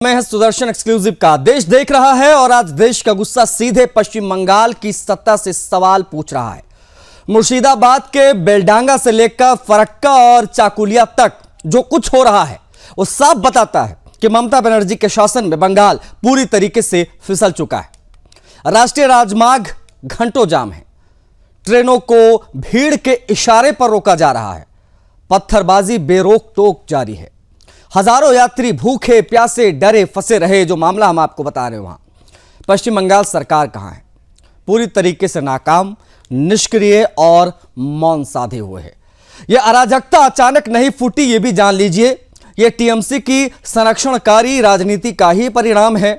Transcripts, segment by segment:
में है सुदर्शन एक्सक्लूसिव का। देश देख रहा है और आज देश का गुस्सा सीधे पश्चिम बंगाल की सत्ता से सवाल पूछ रहा है। मुर्शिदाबाद के बेलडांगा से लेकर फरक्का और चाकुलिया तक जो कुछ हो रहा है वो साफ बताता है कि ममता बनर्जी के शासन में बंगाल पूरी तरीके से फिसल चुका है। राष्ट्रीय राजमार्ग घंटों जाम है, ट्रेनों को भीड़ के इशारे पर रोका जा रहा है, पत्थरबाजी बेरोक टोक जारी है, हजारों यात्री भूखे प्यासे डरे फंसे रहे। जो मामला हम आपको बता रहे हैं वहां पश्चिम बंगाल सरकार कहां है, पूरी तरीके से नाकाम, निष्क्रिय और मौन साधे हुए है। यह अराजकता अचानक नहीं फूटी, यह भी जान लीजिए। यह टीएमसी की संरक्षणकारी राजनीति का ही परिणाम है,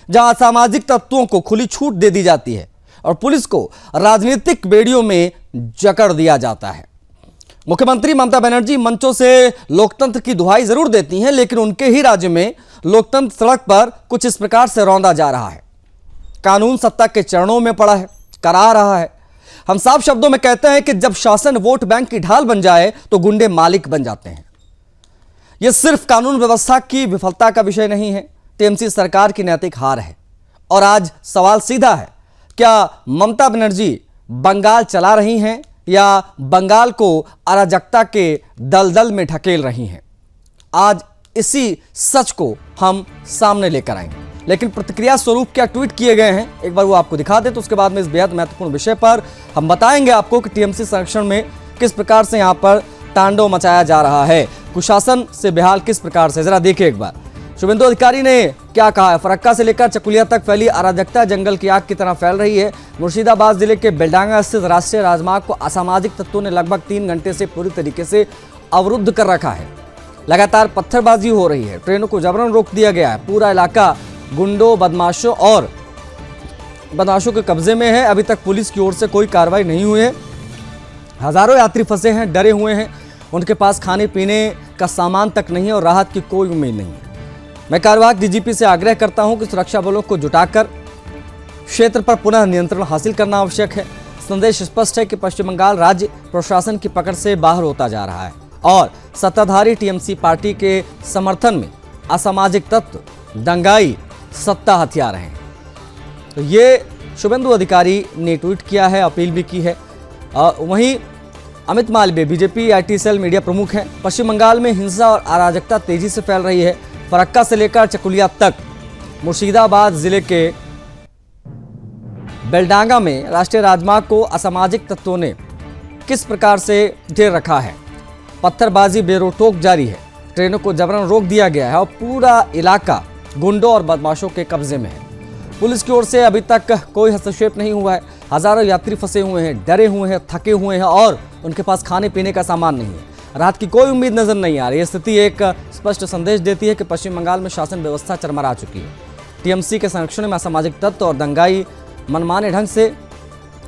जहां असामाजिक तत्वों को खुली छूट दे दी जाती है और पुलिस को राजनीतिक बेड़ियों में जकड़ दिया जाता है। मुख्यमंत्री ममता बनर्जी मंचों से लोकतंत्र की दुहाई जरूर देती हैं, लेकिन उनके ही राज्य में लोकतंत्र सड़क पर कुछ इस प्रकार से रौंदा जा रहा है। कानून सत्ता के चरणों में पड़ा है, करा रहा है। हम साफ शब्दों में कहते हैं कि जब शासन वोट बैंक की ढाल बन जाए तो गुंडे मालिक बन जाते हैं। यह सिर्फ कानून व्यवस्था की विफलता का विषय नहीं है, टीएमसी सरकार की नैतिक हार है। और आज सवाल सीधा है, क्या ममता बनर्जी बंगाल चला रही हैं या बंगाल को अराजकता के दलदल में ढकेल रही हैं? आज इसी सच को हम सामने लेकर आएंगे, लेकिन प्रतिक्रिया स्वरूप क्या ट्वीट किए गए हैं एक बार वो आपको दिखा दे, तो उसके बाद में इस बेहद महत्वपूर्ण विषय पर हम बताएंगे आपको कि टीएमसी संरक्षण में किस प्रकार से यहां पर तांडव मचाया जा रहा है, कुशासन से बेहाल किस प्रकार से। जरा देखिए एक बार शुभेंदु अधिकारी ने क्या कहा है। फरक्का से लेकर चकुलिया तक फैली अराजकता जंगल की आग की तरह फैल रही है। मुर्शिदाबाद जिले के बेलडांगा स्थित राष्ट्रीय राजमार्ग को असामाजिक तत्वों ने लगभग 3 घंटे से पूरी तरीके से अवरुद्ध कर रखा है। लगातार पत्थरबाजी हो रही है, ट्रेनों को जबरन रोक दिया गया है। पूरा इलाका गुंडों, बदमाशों के कब्जे में है। अभी तक पुलिस की ओर से कोई कार्रवाई नहीं हुई है। हजारों यात्री फंसे हैं, डरे हुए हैं, उनके पास खाने पीने का सामान तक नहीं है और राहत की कोई उम्मीद नहीं है। मैं कार्यवाहक डीजीपी से आग्रह करता हूं कि सुरक्षा बलों को जुटाकर क्षेत्र पर पुनः नियंत्रण हासिल करना आवश्यक है। संदेश स्पष्ट है कि पश्चिम बंगाल राज्य प्रशासन की पकड़ से बाहर होता जा रहा है और सत्ताधारी टीएमसी पार्टी के समर्थन में असामाजिक तत्व, दंगाई सत्ता हथिया रहे हैं। तो ये शुभेंदु अधिकारी ने ट्वीट किया है, अपील भी की है। वहीं Amit Malviya BJP IT cell media प्रमुख हैं। पश्चिम बंगाल में हिंसा और अराजकता तेजी से फैल रही है। फरक्का से लेकर चकुलिया तक मुर्शिदाबाद जिले के बेलडांगा में राष्ट्रीय राजमार्ग को असामाजिक तत्वों ने किस प्रकार से घेर रखा है। पत्थरबाजी बेरोक-टोक जारी है, ट्रेनों को जबरन रोक दिया गया है और पूरा इलाका गुंडों और बदमाशों के कब्जे में है। पुलिस की ओर से अभी तक कोई हस्तक्षेप नहीं हुआ है। हजारों यात्री फंसे हुए हैं, डरे हुए हैं, थके हुए हैं और उनके पास खाने पीने का सामान नहीं है। राहत की कोई उम्मीद नजर नहीं आ रही। यह स्थिति एक स्पष्ट संदेश देती है कि पश्चिम बंगाल में शासन व्यवस्था चरमरा चुकी है। टीएमसी के संरक्षण में असामाजिक तत्व और दंगाई मनमाने ढंग से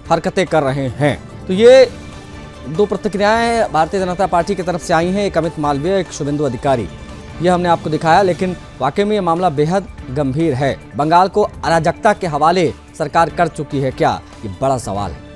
हरकतें कर रहे हैं। तो ये दो प्रतिक्रियाएं भारतीय जनता पार्टी की तरफ से आई हैं, एक अमित मालवीय, एक शुभेंदु अधिकारी। यह हमने आपको दिखाया, लेकिन वाकई में यह मामला बेहद गंभीर है। बंगाल को अराजकता के हवाले सरकार कर चुकी है क्या, ये बड़ा सवाल है।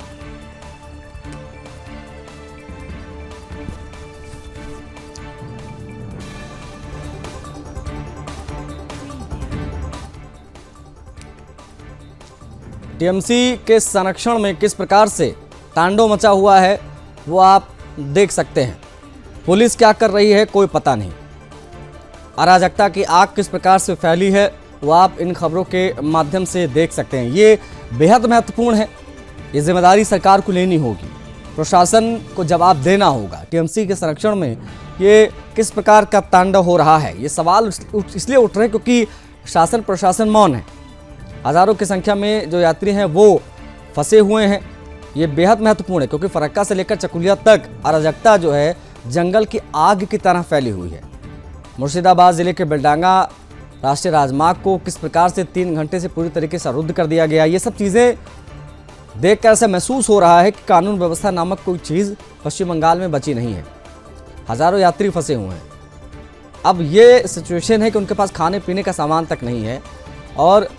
टीएमसी के संरक्षण में किस प्रकार से तांडव मचा हुआ है वो आप देख सकते हैं। पुलिस क्या कर रही है कोई पता नहीं। अराजकता की आग किस प्रकार से फैली है वो आप इन खबरों के माध्यम से देख सकते हैं। ये बेहद महत्वपूर्ण है, ये जिम्मेदारी सरकार को लेनी होगी, प्रशासन को जवाब देना होगा। टीएमसी के संरक्षण में ये किस प्रकार का तांडव हो रहा है, ये सवाल इसलिए उठ रहे हैं क्योंकि शासन प्रशासन मौन है। हजारों की संख्या में जो यात्री हैं वो फंसे हुए हैं। ये बेहद महत्वपूर्ण है क्योंकि फरक्का से लेकर चकुलिया तक अराजकता जो है जंगल की आग की तरह फैली हुई है। मुर्शिदाबाद जिले के बेलडांगा राष्ट्रीय राजमार्ग को किस प्रकार से 3 घंटे से पूरी तरीके से अवरुद्ध कर दिया गया, ये सब चीज़ें देखकर ऐसा महसूस हो रहा है कि कानून व्यवस्था नामक कोई चीज़ पश्चिम बंगाल में बची नहीं है। हजारों यात्री फंसे हुए हैं। अब ये सिचुएशन है कि उनके पास खाने पीने का सामान तक नहीं है और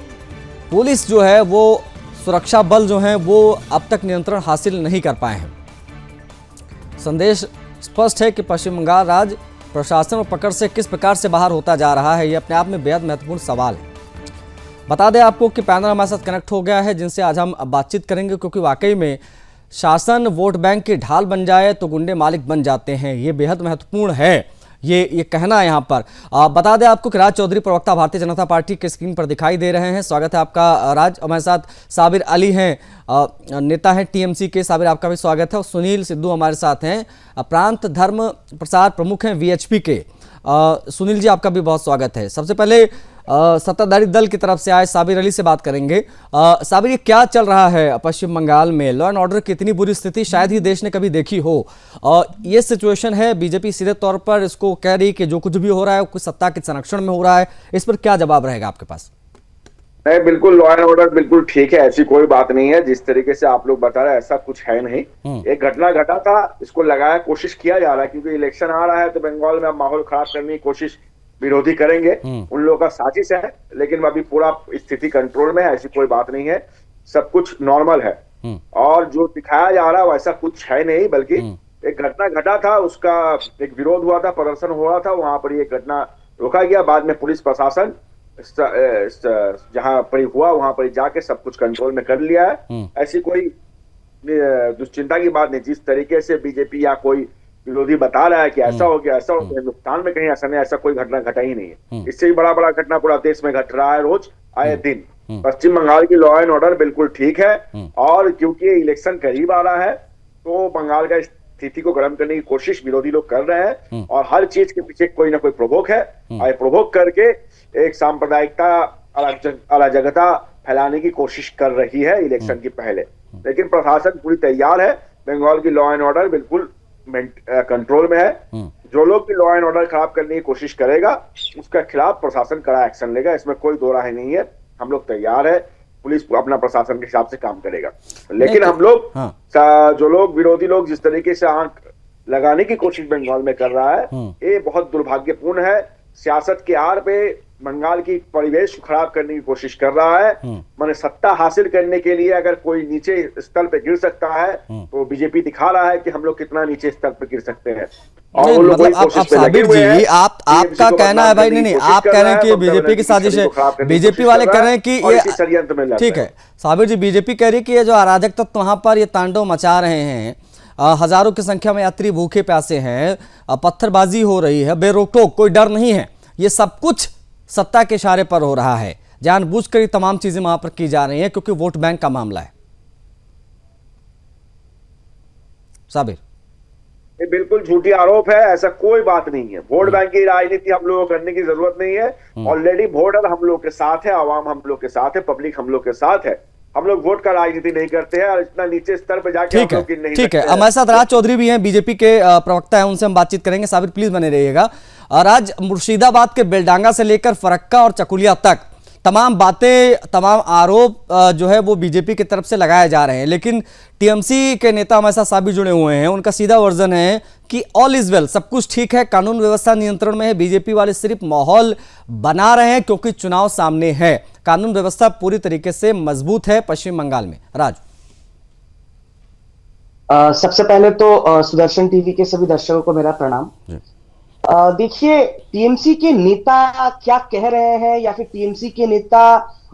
पुलिस जो है वो, सुरक्षा बल जो हैं वो अब तक नियंत्रण हासिल नहीं कर पाए हैं। संदेश स्पष्ट है कि पश्चिम बंगाल राज्य प्रशासन और पकड़ से किस प्रकार से बाहर होता जा रहा है, ये अपने आप में बेहद महत्वपूर्ण सवाल है। बता दें आपको कि पैनल हमारे साथ कनेक्ट हो गया है, जिनसे आज हम बातचीत करेंगे, क्योंकि वाकई में शासन वोट बैंक की ढाल बन जाए तो गुंडे मालिक बन जाते हैं। ये बेहद महत्वपूर्ण है, ये कहना है यहाँ पर। बता दें आपको कि राज चौधरी प्रवक्ता भारतीय जनता पार्टी के स्क्रीन पर दिखाई दे रहे हैं। स्वागत है आपका राज। हमारे साथ साबिर अली हैं, नेता हैं टीएमसी के। साबिर, आपका भी स्वागत है। और सुनील सिद्धू हमारे साथ हैं, प्रांत धर्म प्रसार प्रमुख हैं वीएचपी के। सुनील जी, आपका भी बहुत स्वागत है। सबसे पहले सत्ताधारी दल की तरफ से आए साबिर अली से बात करेंगे। साबिर, ये क्या चल रहा है पश्चिम बंगाल में? लॉ एंड ऑर्डर की इतनी बुरी स्थिति शायद ही देश ने कभी देखी हो। ये सिचुएशन है, बीजेपी सीधे तौर पर इसको कह रही कि जो कुछ भी हो रहा है वो कुछ सत्ता के संरक्षण में हो रहा है। इस पर क्या जवाब रहेगा आपके पास? नहीं, बिल्कुल लॉ एंड ऑर्डर बिल्कुल ठीक है, ऐसी कोई बात नहीं है। जिस तरीके से आप लोग बता रहे हैं ऐसा कुछ है नहीं। एक घटना घटा था, इसको लगाया कोशिश किया जा रहा है, क्योंकि इलेक्शन आ रहा है तो बंगाल में माहौल खराब करने की कोशिश विरोधी करेंगे। उन लोगों का साजिश है, लेकिन अभी पूरा स्थिति कंट्रोल में है, ऐसी कोई बात नहीं है, सब कुछ नॉर्मल है। और जो दिखाया जा रहा है वैसा कुछ है नहीं, बल्कि एक घटना घटा था, उसका एक विरोध हुआ था, प्रदर्शन हो रहा था, वहां पर ये घटना रोका गया। बाद में पुलिस प्रशासन जहां पर हुआ वहां पर जाके सब कुछ कंट्रोल में कर लिया है। ऐसी कोई दुश्चिंता की बात नहीं। जिस तरीके से बीजेपी या कोई विरोधी बता रहा है कि ऐसा हो गया, ऐसा हो गया, हिंदुस्तान में कहीं ऐसा नहीं, ऐसा कोई घटना घटा ही नहीं है। इससे भी बड़ा बड़ा घटना पूरा देश में घट रहा है रोज, आए दिन। पश्चिम बंगाल की लॉ एंड ऑर्डर बिल्कुल ठीक है, और क्योंकि इलेक्शन करीब आ रहा है तो बंगाल का स्थिति को गर्म करने की कोशिश विरोधी लोग कर रहे हैं, और हर चीज के पीछे कोई ना कोई प्रवोक है, और प्रवोक करके एक सांप्रदायिकता, अराजकता फैलाने की कोशिश कर रही है इलेक्शन के पहले। लेकिन प्रशासन पूरी तैयार है, बंगाल की लॉ एंड ऑर्डर बिल्कुल कंट्रोल में है। जो लोग भी लॉ एंड ऑर्डर खराब करने की कोशिश करेगा उसके खिलाफ प्रशासन कड़ा एक्शन लेगा, इसमें कोई दो राय नहीं है। हम लोग तैयार है, पुलिस अपना प्रशासन के हिसाब से काम करेगा। लेकिन हम लोग जो लोग विरोधी लोग जिस तरीके से आंख लगाने की कोशिश बंगाल में कर रहा है, ये बहुत दुर्भाग्यपूर्ण है। सियासत के आड़ पे बंगाल की परिवेश खराब करने की कोशिश कर रहा है। माने सत्ता हासिल करने के लिए अगर कोई नीचे स्तर पे गिर सकता है तो बीजेपी दिखा रहा है कि हम लोग कितना नीचे स्तर पे गिर सकते हैं। और वो लोग मतलब साबिर जी, आपका कहना है भाई, नहीं, आप कह रहे हैं कि बीजेपी की साजिश है, बीजेपी वाले कह रहे हैं कि ये षड्यंत्र में। ठीक है साबिर जी, बीजेपी कह रही है कि ये जो अराजक तत्व वहां पर ये तांडव मचा रहे हैं, हजारों की संख्या में यात्री भूखे प्यासे हैं, पत्थरबाजी हो रही है बेरोक टोक, कोई डर नहीं है, ये सब कुछ सत्ता के इशारे पर हो रहा है, जानबूझकर ये तमाम चीजें वहां पर की जा रही हैं क्योंकि वोट बैंक का मामला है। साबिर, ये बिल्कुल झूठी आरोप है, ऐसा कोई बात नहीं है। वोट बैंक की राजनीति हम लोगों को करने की जरूरत नहीं है। ऑलरेडी वोटर हम लोग के साथ है, आवाम हम लोग के साथ है, पब्लिक हम लोग के साथ है। हम लोग वोट का राजनीति नहीं करते हैं, और इतना नीचे स्तर पर जाके हम लोग नहीं। ठीक है, हमारे साथ राज चौधरी भी हैं, बीजेपी के प्रवक्ता हैं, उनसे हम बातचीत करेंगे। साबिर प्लीज बने रहिएगा। राज, मुर्शिदाबाद के बेलडांगा से लेकर फरक्का और चकुलिया तक तमाम बातें, तमाम आरोप जो है वो बीजेपी की तरफ से लगाए जा रहे हैं, लेकिन टीएमसी के नेता हमारे साथ साबिर जुड़े हुए हैं, उनका सीधा वर्जन है कि ऑल इज वेल, सब कुछ ठीक है, कानून व्यवस्था नियंत्रण में है। बीजेपी वाले सिर्फ माहौल बना रहे हैं क्योंकि चुनाव सामने है, कानून व्यवस्था पूरी तरीके से मजबूत है पश्चिम बंगाल में। राज, सबसे पहले तो सुदर्शन टीवी के सभी दर्शकों को मेरा प्रणाम। देखिए, टीएमसी के नेता क्या कह रहे हैं या फिर टीएमसी के नेता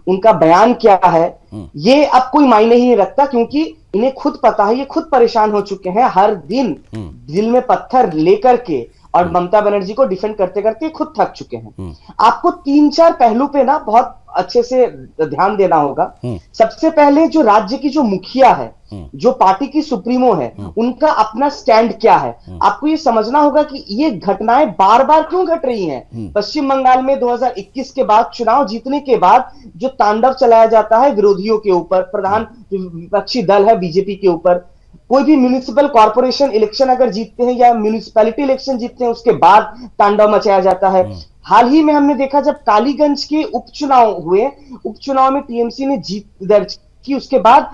उनका बयान क्या है, ये अब कोई मायने ही नहीं रखता, क्योंकि इन्हें खुद पता है, ये खुद परेशान हो चुके हैं। हर दिन दिल में पत्थर लेकर के और ममता बनर्जी को डिफेंड करते करते खुद थक चुके हैं। आपको 3-4 पहलू पे ना बहुत अच्छे से ध्यान देना होगा। सबसे पहले जो राज्य की जो मुखिया है, जो पार्टी की सुप्रीमो है, उनका अपना स्टैंड क्या है। आपको ये समझना होगा कि ये घटनाएं बार बार क्यों घट रही हैं। पश्चिम बंगाल में 2021 के बाद, चुनाव जीतने के बाद जो तांडव चलाया जाता है विरोधियों के ऊपर, प्रधान विपक्षी दल है बीजेपी के ऊपर, कोई भी म्युनिसिपल कॉर्पोरेशन इलेक्शन अगर जीतते हैं या म्युनिसिपैलिटी इलेक्शन जीतते हैं, उसके बाद तांडव मचाया जाता है। हाल ही में हमने देखा जब कालीगंज के उपचुनाव हुए, उपचुनाव में टीएमसी ने जीत दर्ज की, उसके बाद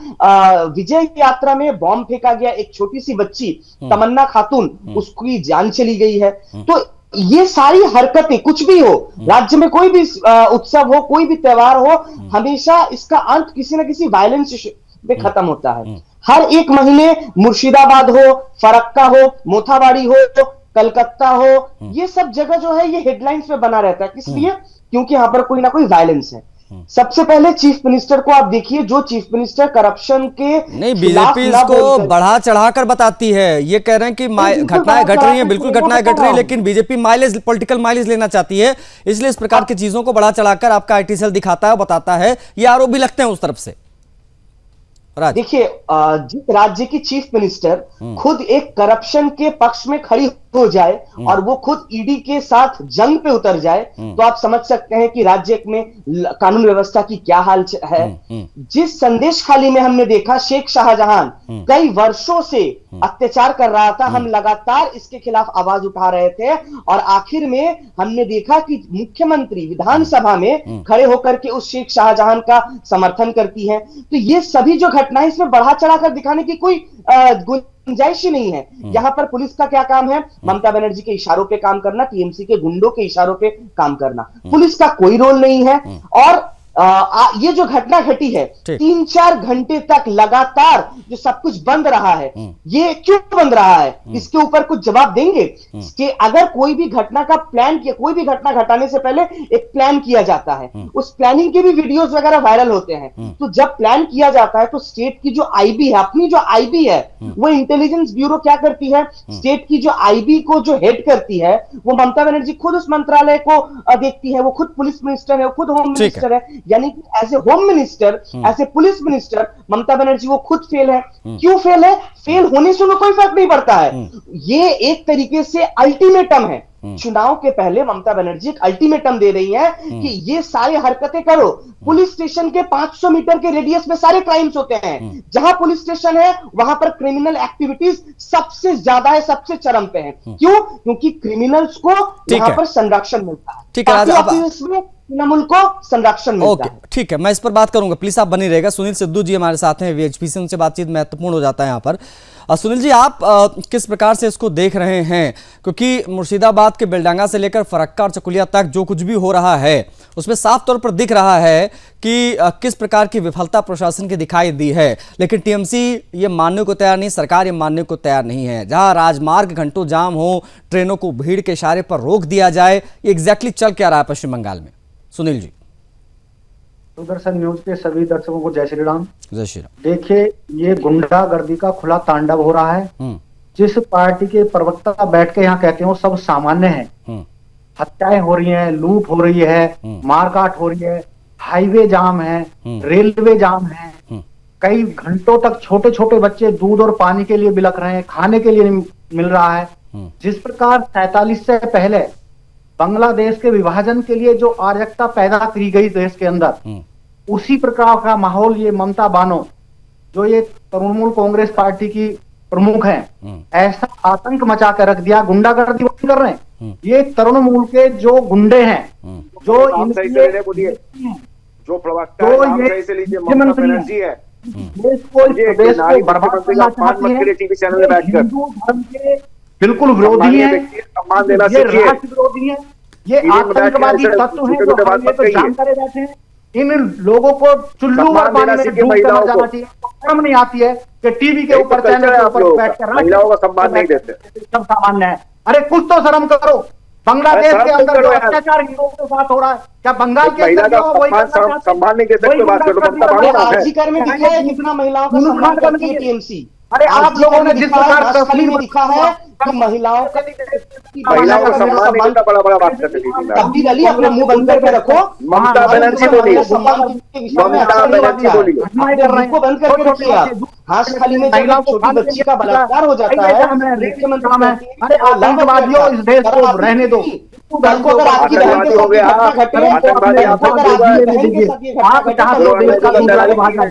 विजय यात्रा में बॉम्ब फेंका गया, एक छोटी सी बच्ची तमन्ना खातून, उसकी जान चली गई है। तो ये सारी हरकतें, कुछ भी हो, राज्य में कोई भी उत्सव हो, कोई भी त्योहार हो, हमेशा इसका अंत किसी न किसी वायलेंस में खत्म होता है। हर एक महीने मुर्शिदाबाद हो, फरक्का हो, मोथाबाड़ी हो, कलकत्ता हो, ये सब जगह जो है ये हेडलाइंस में बना रहता है। किस लिए? क्योंकि यहां पर कोई ना कोई वायलेंस है। सबसे पहले चीफ मिनिस्टर को आप देखिए, जो चीफ मिनिस्टर करप्शन के नहीं, खिलाफ बीजेपी ना इसको बोलकर- बढ़ा चढ़ाकर बताती है। ये कह रहे हैं कि बिल्कुल घटनाएं घट रही हैं, बिल्कुल बढ़ा घटनाएं घट चढ़ाकर रही हैं, लेकिन बीजेपी माइलेज, पॉलिटिकल माइलेज लेना चाहती है, इसलिए इस प्रकार की चीजों को बढ़ा चढ़ाकर आपका आईटी सेल दिखाता है, बताता है। ये आरोप भी लगते हैं उस तरफ से। राज, देखिए, जिस राज्य की चीफ मिनिस्टर खुद एक करप्शन के पक्ष में खड़ी हो जाए और वो खुद ईडी के साथ जंग पे उतर जाए, तो आप समझ सकते हैं कि राज्य में कानून व्यवस्था की क्या हाल है। जिस संदेश खाली में हमने देखा शेख शाहजहां कई वर्षों से अत्याचार कर रहा था, हम लगातार इसके खिलाफ आवाज उठा रहे थे और आखिर में हमने देखा कि मुख्यमंत्री विधानसभा में खड़े होकर के उस शेख शाहजहां का समर्थन करती है। तो ये सभी जो घटनाएं, इसमें बढ़ा चढ़ाकर दिखाने की कोई गुंजाइश ही नहीं है। यहां पर पुलिस का क्या काम है? ममता बनर्जी के इशारों पे काम करना, टीएमसी के गुंडों के इशारों पे काम करना। पुलिस का कोई रोल नहीं है। और ये जो घटना घटी है, 3-4 घंटे तक लगातार जो सब कुछ बंद रहा है, ये क्यों बंद रहा है? इसके ऊपर कुछ जवाब देंगे कि अगर कोई भी घटना का प्लान किया, कोई भी घटना घटाने से पहले एक प्लान किया जाता है, उस प्लानिंग के भी वीडियोस वगैरह वायरल होते हैं। तो जब प्लान किया जाता है तो स्टेट की जो आईबी है, अपनी जो आईबी है, वो इंटेलिजेंस ब्यूरो क्या करती है? स्टेट की जो आईबी को जो हेड करती है, वो ममता बनर्जी खुद उस मंत्रालय को देखती है। वो खुद पुलिस मिनिस्टर है, वो खुद होम मिनिस्टर है। यानी कि as a home minister, as a police minister, Mamata Banerjee वो खुद फेल है। क्यों फेल है? फेल होने से उन्हें कोई फर्क नहीं पड़ता है। ये एक तरीके से अल्टीमेटम है। चुनाव के पहले ममता बनर्जी एक अल्टीमेटम दे रही है कि ये सारे हरकतें करो। पुलिस स्टेशन के 500 मीटर के रेडियस में सारे क्राइम्स होते हैं। जहां पुलिस स्टेशन है वहां पर क्रिमिनल एक्टिविटीज सबसे ज्यादा है, सबसे चरम पे है। क्यों? क्योंकि क्रिमिनल्स को यहां पर संरक्षण मिलता है। ठीक है, इसमें तृणमूल को संरक्षण मिलता है। ठीक है, मैं इस पर बात करूंगा, प्लीज आप बनी रहेगा। सुनील सिद्धू जी हमारे साथ हैं वीएचपी से, उनसे बातचीत महत्वपूर्ण हो जाता है यहाँ पर। सुनील जी, आप किस प्रकार से इसको देख रहे हैं? क्योंकि मुर्शिदाबाद के बेलडांगा से लेकर फरक्का और चकुलिया तक जो कुछ भी हो रहा है, उसमें साफ तौर पर दिख रहा है कि किस प्रकार की विफलता प्रशासन की दिखाई दी है। लेकिन टीएमसी ये मानने को तैयार नहीं, सरकार ये मानने को तैयार नहीं है। जहां राजमार्ग घंटों जाम हो, ट्रेनों को भीड़ के इशारे पर रोक दिया जाए, ये एग्जैक्टली चल क्या रहा है पश्चिम बंगाल में? सुनील जी। दूरदर्शन न्यूज के सभी दर्शकों को जय श्री राम। जय श्री राम। देखिए, ये गुंडागर्दी का खुला तांडव हो रहा है। जिस पार्टी के प्रवक्ता बैठ के यहाँ कहते हो सब सामान्य है, हत्याएं हो रही हैं, लूट हो रही है, मारकाट हो रही है, हाईवे जाम है, रेलवे जाम है, कई घंटों तक छोटे छोटे बच्चे दूध और पानी के लिए बिलख रहे हैं, खाने के लिए नहीं मिल रहा है। जिस प्रकार 47 से पहले बांग्लादेश के विभाजन के लिए जो अराजकता पैदा की गई देश के अंदर, उसी प्रकार का माहौल ये ममता बानो, जो ये तृणमूल कांग्रेस पार्टी की प्रमुख हैं, ऐसा आतंक मचा कर रख दिया। गुंडागर्दी वो कर रहे हैं, ये तृणमूल के जो गुंडे हैं, जो जो प्रवक्ता है, ममता बनर्जी है, देश को बर्बाद करना चाहती है, हिंदू धर्म के बिल्कुल विरोधी है, ये राष्ट्र विरोधी है, ये आतंकवादी तत्व है जो हमें तो जान करे जाते हैं। इन लोगों को चुल्लू और पानी में डूब कर जाना चाहिए। शर्म नहीं आती है कि टीवी के ऊपर, चैनल के ऊपर बैठ कर महिलाओं का सम्मान नहीं देते। सब सामान्य है। अरे कुछ तो शर्म करो। बांग्लादेश के अंदर जो अत्याचार हिंदुओं के साथ हो रहा है, क्या बंगाल के अंदर सम्मान नहीं दे सकते? में दिखा है कितना महिलाओं का सम्मान करती है टीएमसी। अरे आप लोगों ने जिस प्रकार तस्वीर में दिखा है कि महिलाओं का सम्मान बड़ा बात करते थे। तब्दील अली अपने मुंह बंद करके रखो। ममता बनर्जी बोली, ममता बनर्जी बोली, को बंद करके रखिए आप। हाथ खाली में जब छोटी बच्ची का बलात्कार हो जाता है, मुख्यमंत्री, अरे आतंकवादियों इस देश को रहने दो। कल को अगर आपकी बहन के साथ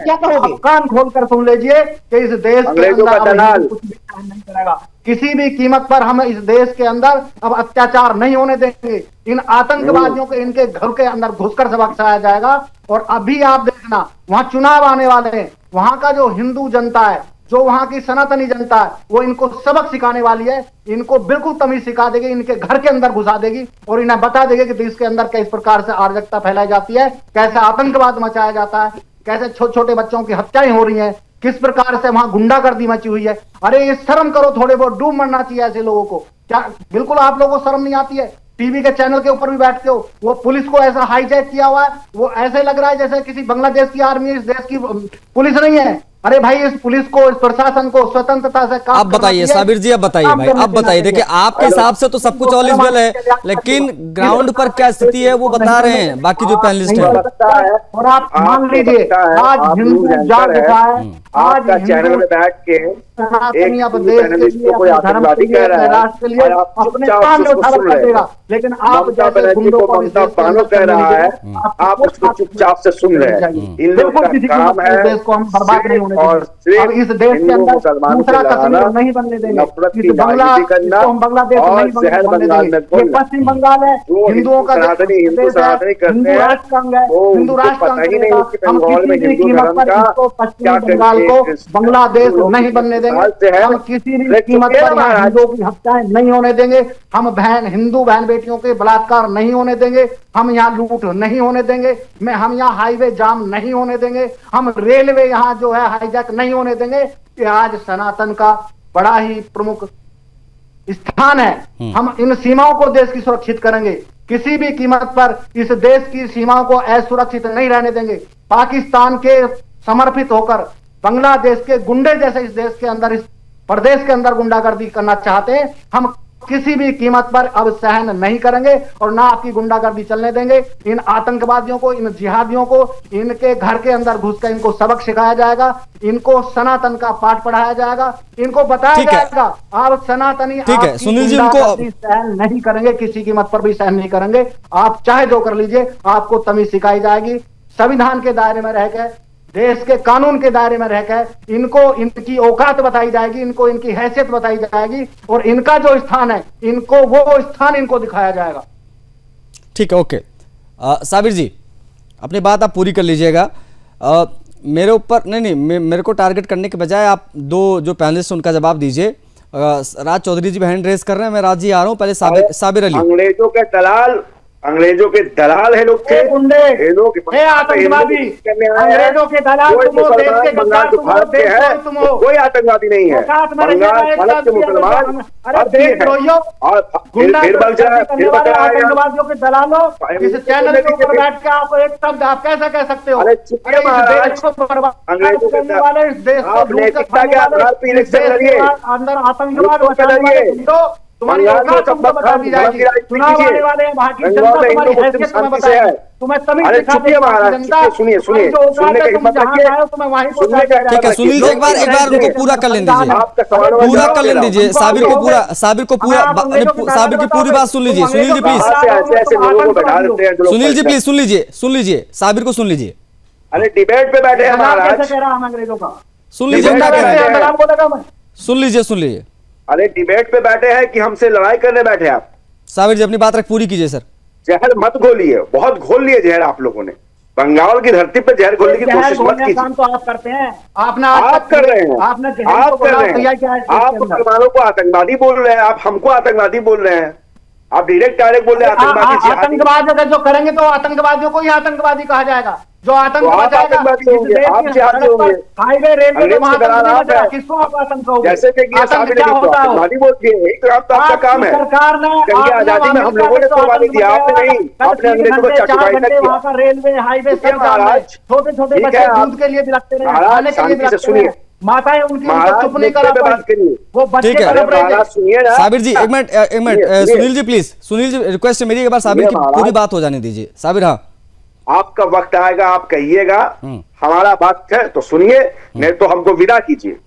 क्या करोगे? कान खोल कर सुन लीजिए कि इस देश के अंदर कुछ भी नहीं करेगा। किसी भी कीमत पर हम इस देश के अंदर अब अत्याचार नहीं होने देंगे। इन आतंकवादियों को इनके घर के अंदर घुसकर सबक सिखाया जाएगा। और अभी आप देखना, वहां चुनाव आने वाले हैं, वहां का जो हिंदू जनता है, जो वहां की सनातनी जनता है, वो इनको सबक सिखाने वाली है। इनको बिल्कुल तमीज सिखा देगी, इनके घर के अंदर घुसा देगी और इन्हें बता देगी कि देश के अंदर किस प्रकार से अराजकता फैलाई जाती है, कैसे आतंकवाद मचाया जाता है, कैसे छोटे छोटे बच्चों की हत्याएं हो रही हैं, किस प्रकार से वहां गुंडागर्दी मची हुई है। अरे ये शर्म करो, थोड़े बहुत डूब मरना चाहिए ऐसे लोगों को। क्या बिल्कुल आप लोगों को शर्म नहीं आती है? टीवी के चैनल के ऊपर भी बैठते हो, वो पुलिस को ऐसा हाईजैक किया हुआ है, वो ऐसे लग रहा है जैसे किसी बांग्लादेश की आर्मी इस देश की पुलिस नहीं है। अरे भाई, इस पुलिस को, इस प्रशासन को स्वतंत्रता से काम अब बताइए साबिर जी, अब बताइए भाई, अब बताइए। देखिए आपके हिसाब से तो सब कुछ ऑल इज वेल है, लेकिन ग्राउंड पर क्या स्थिति है वो बता रहे हैं बाकी जो पैनलिस्ट हैं। और आप मान लीजिए आज हिंदू जाग उठा है, आज चैनल में बैठ के सनातनी अब देश के लिए, धर्म के लिए, राष्ट्र के लिए अपने सामने उठा रखेगा, लेकिन आप जैसे गुंडों को कह रहा है, आप उसको चुपचाप से सुन रहे हैं। इन लोगों का काम है देश को हम बर्बाद नहीं होने और अब इस देश के अंदर दूसरा कश्मीर नहीं बनने देंगे, इस बांग्लादेश नहीं बनने देंगे। ये पश्चिम बंगाल है, हिंदुओं का हिंदू राष्ट्र का अंग है, हिंदू राष्ट्र का अंग है। हम किसी भी कीमत पर इसको पश्चिम बंगाल को बांग्लादेश नहीं बनने देंगे, हम किसी भी कीमत पर यहाँ हिंदुओं की हत्याएं नहीं होने देंगे, हम हिंदू बहन बेटियों के बलात्कार नहीं होने देंगे, हम यहाँ लूट नहीं होने देंगे, हम यहाँ हाईवे जाम नहीं होने देंगे, हम रेलवे यहाँ जो है हाईजैक नहीं होने देंगे। ये आज सनातन का बड़ा ही प्रमुख स्थान है। हम इन सीमाओं को देश की सुरक्षित करेंगे, किसी भी कीमत पर इस देश की सीमाओं को असुरक्षित नहीं रहने देंगे। पाकिस्तान के समर्पित होकर बांग्लादेश के गुंडे जैसे इस देश के अंदर, इस प्रदेश के अंदर गुंडागर्दी करना चाहते हैं, हम किसी भी कीमत पर अब सहन नहीं करेंगे और ना आपकी गुंडागर्दी चलने देंगे। इन आतंकवादियों को, इन जिहादियों को इनके घर के अंदर घुसकर इनको सबक सिखाया जाएगा, इनको सनातन का पाठ पढ़ाया जाएगा, इनको बताया जाएगा आप सनातनी सुनील जी उनको सहन नहीं करेंगे, किसी कीमत पर भी सहन नहीं करेंगे। आप चाहे जो कर लीजिए, आपको तमीज सिखाई जाएगी। संविधान के दायरे में रहकर, देश के कानून के दायरे में रहकर इनको इनकी औकात बताई जाएगी, इनको इनकी हैसियत बताई जाएगी और इनका जो स्थान है, इनको वो स्थान इनको दिखाया जाएगा। ठीक है, ओके। साबिर जी अपनी बात आप पूरी कर लीजिएगा। मेरे ऊपर नहीं, मेरे को टारगेट करने के बजाय आप दो जो पैनलिस्ट उनका जवाब दीजिए। राज चौधरी जी हैंड रेस कर रहे हैं, मैं राज जी आ रहा हूँ। पहले साबिर अली। अंग्रेजों के दलाल, अंग्रेजों के दलाल है लोग थे, गुंडे, आतंकवादी, अंग्रेजों के दलाल तुम हो, देश के गद्दार तुम हो, देश तुम हो। कोई आतंकवादी नहीं है, बंगाल के मुसलमान आतंकवादियों के दलालों, इस चैनल के ऊपर बैठ के आप एक शब्द आप कैसे कह सकते हो? अंग्रेजों करने वाले, इस देश को अंदर आतंकवाद बचाने वाले तुम्हारी औकात तुमको बता दी जाएगी। चुनाव आने वाले हैं, वहां की जनता तुम्हारी हैसियत तुम्हें बताएगी, तुम्हें तमीज सिखाती है जनता। सुनिए, ठीक है सुनील जी, एक बार उनको पूरा कर लेने दीजिए, पूरा कर लेने दीजिए। साबिर को की पूरी बात सुन लीजिए। सुनील जी प्लीज, सुन लीजिए, साबिर को सुन लीजिए। अरे डिबेट पे बैठे हैं महाराज, कैसे कह रहा हम अंग्रेजों का? सुन लीजिए, सुन लीजिए। अरे डिबेट पे बैठे हैं कि हमसे लड़ाई करने बैठे आप? साबिर जी अपनी बात पूरी कीजिए सर। जहर मत घोलिए, बहुत घोल लिए जहर आप लोगों ने। बंगाल की धरती पे जहर घोलने की कोशिश मत कीजिए। तो आप करते हैं, आप कर रहे हैं, आप मुसलमानों को आतंकवादी बोल रहे हैं, आप हमको आतंकवादी बोल रहे हैं, आप डायरेक्ट बोल रहे हैं आतंकवादी। आतंकवाद अगर जो करेंगे तो आतंकवादियों को ही आतंकवादी कहा जाएगा। जो आतंक हाईवे रेलवे किसको आप आतंक कहोगे? जैसे आतंकवादी बोलती है, तो आपका काम है। सरकार ने आजादी में हम लोगों ने कुर्बानी दी, आपने नहीं। आपने अंग्रेजों को वहाँ का रेलवे हाईवे छोटे छोटे बच्चे दूध के लिए भी रखते रहे, खाने के लिए भी रखते रहे, माताएं उनकी चुप नहीं करा पाई, वो बच्चे साबिर जी एक minute Sunil ji please, Sunil ji request है मेरी, एक बार साबिर की पूरी बात हो जाने दीजिए। साबिर हाँ, आपका वक्त आएगा, आप कहिएगा, हमारा बात है तो सुनिए, नहीं तो हमको विदा कीजिए।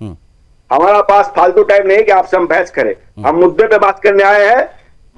हमारा पास फालतू टाइम नहीं कि आपसे हम बहस करें, हम मुद्दे पे बात करने आए हैं।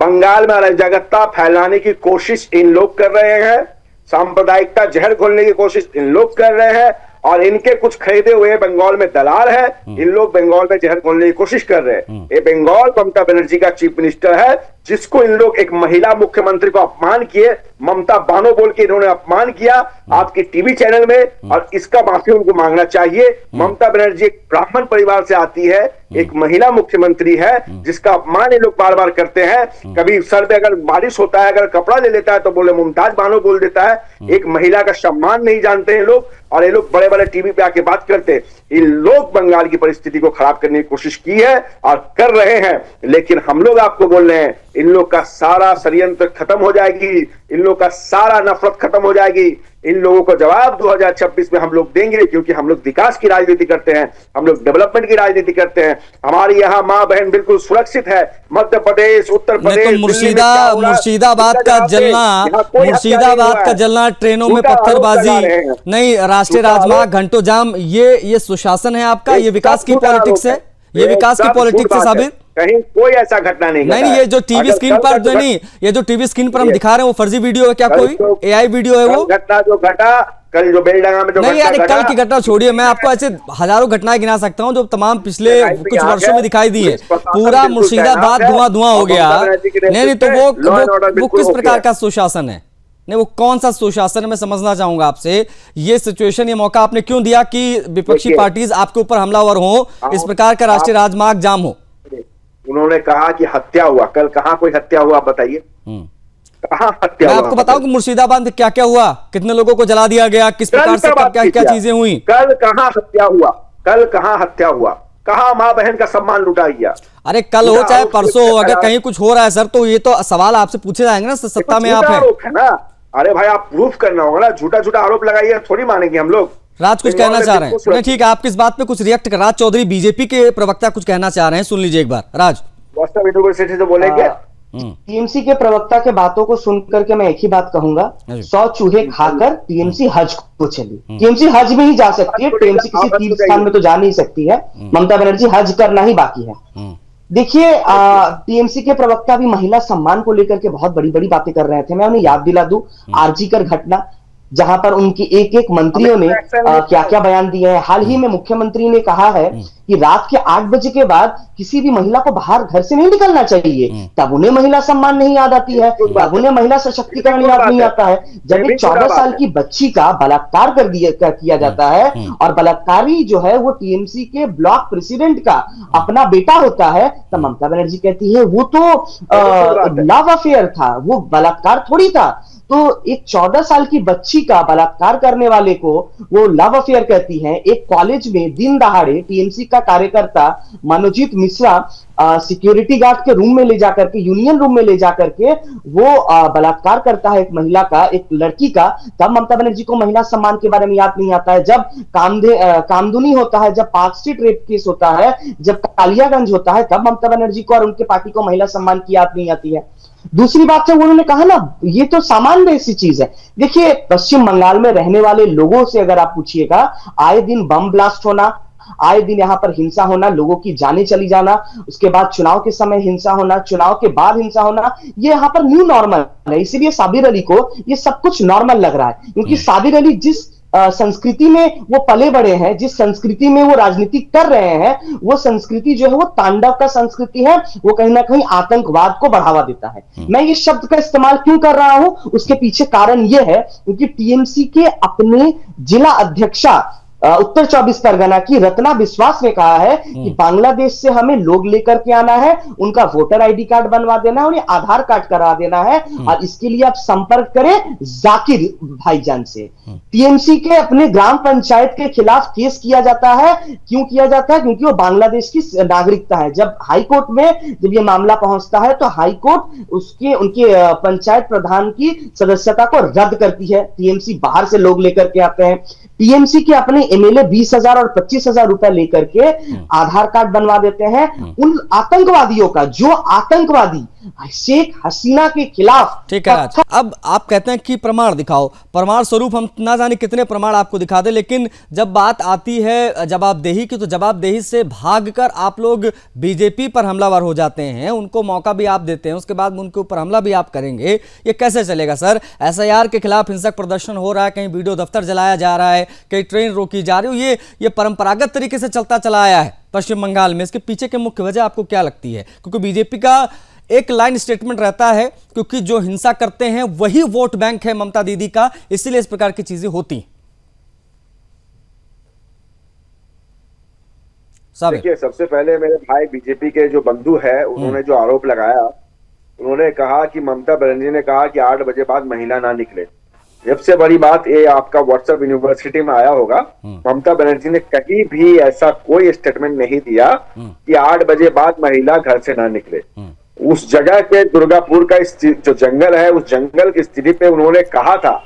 बंगाल में अराजकता फैलाने की कोशिश इन लोग कर रहे हैं, सांप्रदायिकता जहर घोलने की कोशिश इन लोग कर रहे हैं, और इनके कुछ खरीदे हुए बंगाल में दलाल है, इन लोग बंगाल में जहर घोलने की कोशिश कर रहे हैं। ये बंगाल ममता बनर्जी का चीफ मिनिस्टर है, जिसको इन लोग एक महिला मुख्यमंत्री को अपमान किए, ममता बानो बोल के इन्होंने अपमान किया आपके टीवी चैनल में, और इसका माफी उनको मांगना चाहिए। ममता बनर्जी एक ब्राह्मण परिवार से आती है, एक महिला मुख्यमंत्री है जिसका अपमान ये लोग बार बार करते हैं। कभी सर पे अगर बारिश होता है, अगर कपड़ा ले लेता है तो बोले मुमताज बानो बोल देता है। एक महिला का सम्मान नहीं जानते हैं लोग, और ये लोग बड़े बड़े टीवी पे आके बात करते हैं। इन लोग बंगाल की परिस्थिति को खराब करने की कोशिश की है और कर रहे हैं, लेकिन हम लोग आपको बोल रहे हैं इन लोग का सारा षड्यंत्र खत्म हो जाएगी, इन लोग का सारा नफरत खत्म हो जाएगी। इन लोगों को जवाब 2026 में हम लोग देंगे, क्योंकि हम लोग विकास की राजनीति करते हैं, हम लोग डेवलपमेंट की राजनीति करते हैं। हमारी यहाँ माँ बहन बिल्कुल सुरक्षित है। मध्य प्रदेश, उत्तर प्रदेश, तो मुर्शिदाबाद का जलना, ट्रेनों में पत्थरबाजी नहीं, राष्ट्रीय राजमार्ग घंटों जाम, ये सुशासन है आपका, ये विकास की पॉलिटिक्स है, ये विकास की पॉलिटिक्स है साबित? कहीं कोई ऐसा घटना नहीं, ये जो टीवी स्क्रीन पर जो नहीं, ये जो टीवी स्क्रीन पर हम दिखा रहे हैं वो फर्जी वीडियो है क्या? कोई एआई वीडियो है वो? घटना जो घटा कल, जो बेलडांगा में जो नहीं यार, कल की घटना छोड़िए, मैं आपको ऐसे हजारों घटनाएं गिना सकता हूं जो तमाम पिछले कुछ वर्षों में दिखाई दी है। पूरा मुर्शिदाबाद धुआं हो गया। नहीं तो वो किस प्रकार का सुशासन है? नहीं, वो कौन सा सुशासन है, मैं समझना चाहूंगा आपसे। ये सिचुएशन, ये मौका आपने क्यों दिया कि विपक्षी पार्टीज आपके ऊपर हमलावर हो, इस प्रकार का राष्ट्रीय राजमार्ग जाम हो? उन्होंने कहा कि हत्या हुआ, कल कहां कोई हत्या हुआ बताइए? कहां हत्या हुआ? मैं आपको बताऊं कि मुर्शिदाबाद में क्या क्या हुआ, कितने लोगों को जला दिया गया, किस प्रकार से क्या क्या चीजें हुई। कल कहां हत्या हुआ? कल कहां हत्या हुआ? कहां मां बहन का सम्मान लुटा गया? अरे कल हो चाहे परसों हो, अगर कहीं कुछ हो रहा है सर, तो ये तो सवाल आपसे पूछे जाएंगे ना, सत्ता में आप है ना। अरे भाई, आप प्रूफ करना होगा ना, झूठा झूठा आरोप लगाइए, थोड़ी मानेंगे हम लोग। राज कुछ कहना चाह रहे हैं? नहीं ठीक है, आप किस बात पे कुछ रिएक्ट कर? राज चौधरी बीजेपी के प्रवक्ता कुछ कहना चाह रहे हैं, सुन लीजिए एक बार। राज यूनिवर्सिटी से बोलेंगे। टीएमसी के प्रवक्ता के बातों को सुनकर के मैं एक ही बात कहूंगा, 100 चूहे खाकर टीएमसी हज को चली। टीएमसी हज में ही जा सकती है, टीएमसी किसी तीर्थ स्थान में तो जा नहीं सकती है। ममता बनर्जी हज करना ही बाकी है। देखिए, टीएमसी के प्रवक्ता भी महिला सम्मान को लेकर के बहुत बड़ी बड़ी बातें कर रहे थे। मैं उन्हें याद दिला दूं आरजी कर घटना, जहां पर उनकी एक एक मंत्रियों ने क्या क्या बयान दिए हैं। हाल ही में मुख्यमंत्री ने कहा है कि रात के 8 बजे के बाद किसी भी महिला को बाहर घर से नहीं निकलना चाहिए। तब उन्हें महिला सम्मान नहीं याद आती है, तब उन्हें महिला सशक्तिकरण याद नहीं आता है। जब एक 14 साल की बच्ची का बलात्कार किया जाता है, और बलात्कारी जो है वो टीएमसी के ब्लॉक प्रेसिडेंट का अपना बेटा होता है, तब ममता बनर्जी कहती है वो तो लव अफेयर था, वो बलात्कार थोड़ी था। तो एक 14 साल की बच्ची का बलात्कार करने वाले को वो लव अफेयर कहती है। एक कॉलेज में दिन दहाड़े टीएमसी का कार्यकर्ता मनोजीत मिश्रा सिक्योरिटी गार्ड के रूम में ले जाकर के, यूनियन रूम में ले जाकर के वो बलात्कार करता है एक महिला का, एक लड़की का। तब ममता बनर्जी को महिला सम्मान के बारे में याद नहीं आता है। जब कामदुनी होता है, जब पार्क स्ट्रीट रेप केस होता है, जब कालियागंज होता है, तब ममता बनर्जी को और उनके पार्टी को महिला सम्मान की याद नहीं आती है। दूसरी बात है, उन्होंने कहा ना, ये तो सामान्य सी चीज है। देखिए, पश्चिम बंगाल में रहने वाले लोगों से अगर आप पूछिएगा, आए दिन बम ब्लास्ट होना, आए दिन यहां पर हिंसा होना, लोगों की जानें चली जाना, उसके बाद चुनाव के समय हिंसा होना, चुनाव के बाद हिंसा होना, ये यहां पर न्यू नॉर्मल है। इसीलिए साबिर अली को ये सब कुछ नॉर्मल लग रहा है, क्योंकि साबिर अली जिस संस्कृति में वो पले बड़े हैं, जिस संस्कृति में वो राजनीति कर रहे हैं, वो संस्कृति जो है वो तांडव का संस्कृति है। वो कहीं ना कहीं आतंकवाद को बढ़ावा देता है। मैं ये शब्द का इस्तेमाल क्यों कर रहा हूं, उसके पीछे कारण ये है क्योंकि टीएमसी के अपने जिला अध्यक्षा उत्तर 24 परगना की रत्ना विश्वास ने कहा है कि बांग्लादेश से हमें लोग लेकर के आना है, उनका वोटर आईडी कार्ड बनवा देना है, उन्हें आधार कार्ड करा देना है, और इसके लिए आप संपर्क करें जाकिर भाईजान से। टीएमसी के अपने ग्राम पंचायत के खिलाफ केस किया जाता है। क्यों किया जाता है? क्योंकि वो बांग्लादेश की नागरिकता है। जब हाई कोर्ट में जब ये मामला पहुंचता है तो हाई कोर्ट उनके पंचायत प्रधान की सदस्यता को रद्द करती है। टीएमसी बाहर से लोग लेकर के आते हैं। टीएमसी के अपने एमएलए 20,000 और 25,000 रुपए लेकर के आधार कार्ड बनवा देते हैं उन आतंकवादियों का, जो आतंकवादी शेख हसीना के खिलाफ। ठीक है राज, अब आप कहते हैं कि प्रमाण दिखाओ, प्रमाण स्वरूप हम ना जाने कितने प्रमाण आपको दिखा दे, लेकिन जब बात आती है जवाबदेही की, तो जवाबदेही से भागकर आप लोग बीजेपी पर हमलावर हो जाते हैं। उनको मौका भी आप देते हैं, उसके बाद उनके ऊपर हमला भी आप करेंगे। ये कैसे चलेगा सर? एसआईआर के खिलाफ हिंसक प्रदर्शन हो रहा है, कहीं वीडियो दफ्तर जलाया जा रहा है, कहीं ट्रेन रोकी जा रही है, ये परंपरागत तरीके से चलता चला आया है पश्चिम बंगाल में। इसके पीछे की मुख्य वजह आपको क्या लगती है? क्योंकि बीजेपी का एक लाइन स्टेटमेंट रहता है, क्योंकि जो हिंसा करते हैं वही वोट बैंक है ममता दीदी का, इसीलिए इस प्रकार की चीजें होती। साबिर। देखिए, सबसे पहले मेरे भाई बीजेपी के जो बंधु है उन्होंने जो आरोप लगाया, उन्होंने कहा कि ममता बनर्जी ने कहा कि 8 बजे बाद महिला ना निकले। सबसे बड़ी बात ये आपका व्हाट्सएप यूनिवर्सिटी में आया होगा, ममता बनर्जी ने कहीं भी ऐसा कोई स्टेटमेंट नहीं दिया कि 8 बजे बाद महिला घर से ना निकले। उस जगह पे दुर्गापुर का जो जंगल है, उस जंगल की स्थिति पे उन्होंने कहा था।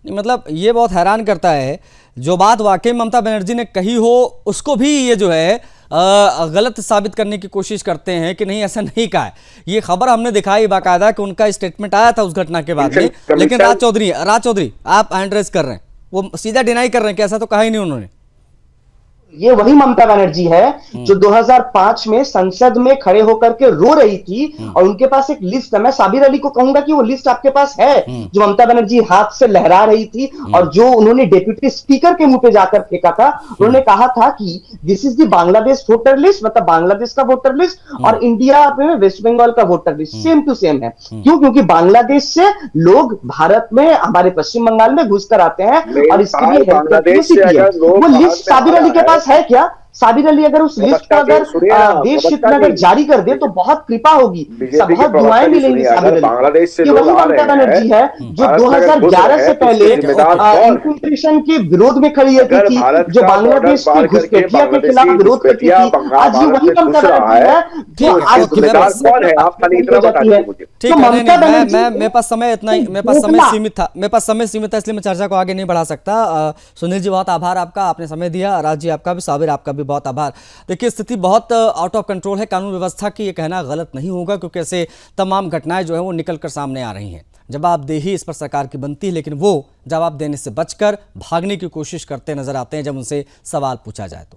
मतलब ये बहुत हैरान करता है, जो बात वाकई ममता बनर्जी ने कही हो उसको भी ये जो है गलत साबित करने की कोशिश करते हैं कि नहीं ऐसा नहीं कहा है। ये खबर हमने दिखाई बाकायदा कि उनका स्टेटमेंट आया था उस घटना के बाद में, लेकिन राज चौधरी आप हैंड रेज कर रहे हैं, वो सीधा डिनाई कर रहे हैं कि ऐसा तो कहा ही नहीं उन्होंने। ये वही ममता बनर्जी है जो 2005 में संसद में खड़े होकर के रो रही थी, और उनके पास एक लिस्ट है। मैं साबिर अली को कहूंगा कि वो लिस्ट आपके पास है, जो ममता बनर्जी हाथ से लहरा रही थी और जो उन्होंने डेप्यूटी स्पीकर के मुंह पे जाकर फेंका था। उन्होंने कहा था कि this is the Bangladesh voter list, मतलब बांग्लादेश का वोटर लिस्ट, और इंडिया में वेस्ट बंगाल का voter list same to same है। क्यों? क्योंकि बांग्लादेश से लोग भारत में, हमारे पश्चिम बंगाल में घुसकर आते हैं और इसके लिए वो लिस्ट साबिर अली के पास है क्या? साबिर अली अगर उस लिस्ट को अगर देश हित में अगर जारी कर दे तो बहुत कृपा होगी, बहुत दुआएं मिलेंगी साबिर अली। बांग्लादेश से वही ममता बनर्जी है जो 2011 से पहले इन्फिल्ट्रेशन के विरोध में खड़ी रहती थी, जो बांग्लादेश की घुसपैठिया के खिलाफ विरोध करती थी। आज ये वही ममता बनर्जी है जो आज ठीक है, मेरे पास समय इतना ही, मेरे पास समय सीमित था, इसलिए मैं चर्चा को आगे नहीं बढ़ा सकता। सुनील जी बहुत आभार आपका, आपने समय दिया। राज जी आपका भी, साबिर आपका भी बहुत आभार। देखिए स्थिति बहुत आउट ऑफ कंट्रोल है, कानून व्यवस्था की ये कहना गलत नहीं होगा, क्योंकि ऐसे तमाम घटनाएं जो है वो निकल कर सामने आ रही हैं। जवाबदेही इस पर सरकार की बनती है, लेकिन वो जवाब देने से बचकर भागने की कोशिश करते नजर आते हैं जब उनसे सवाल पूछा जाए तो।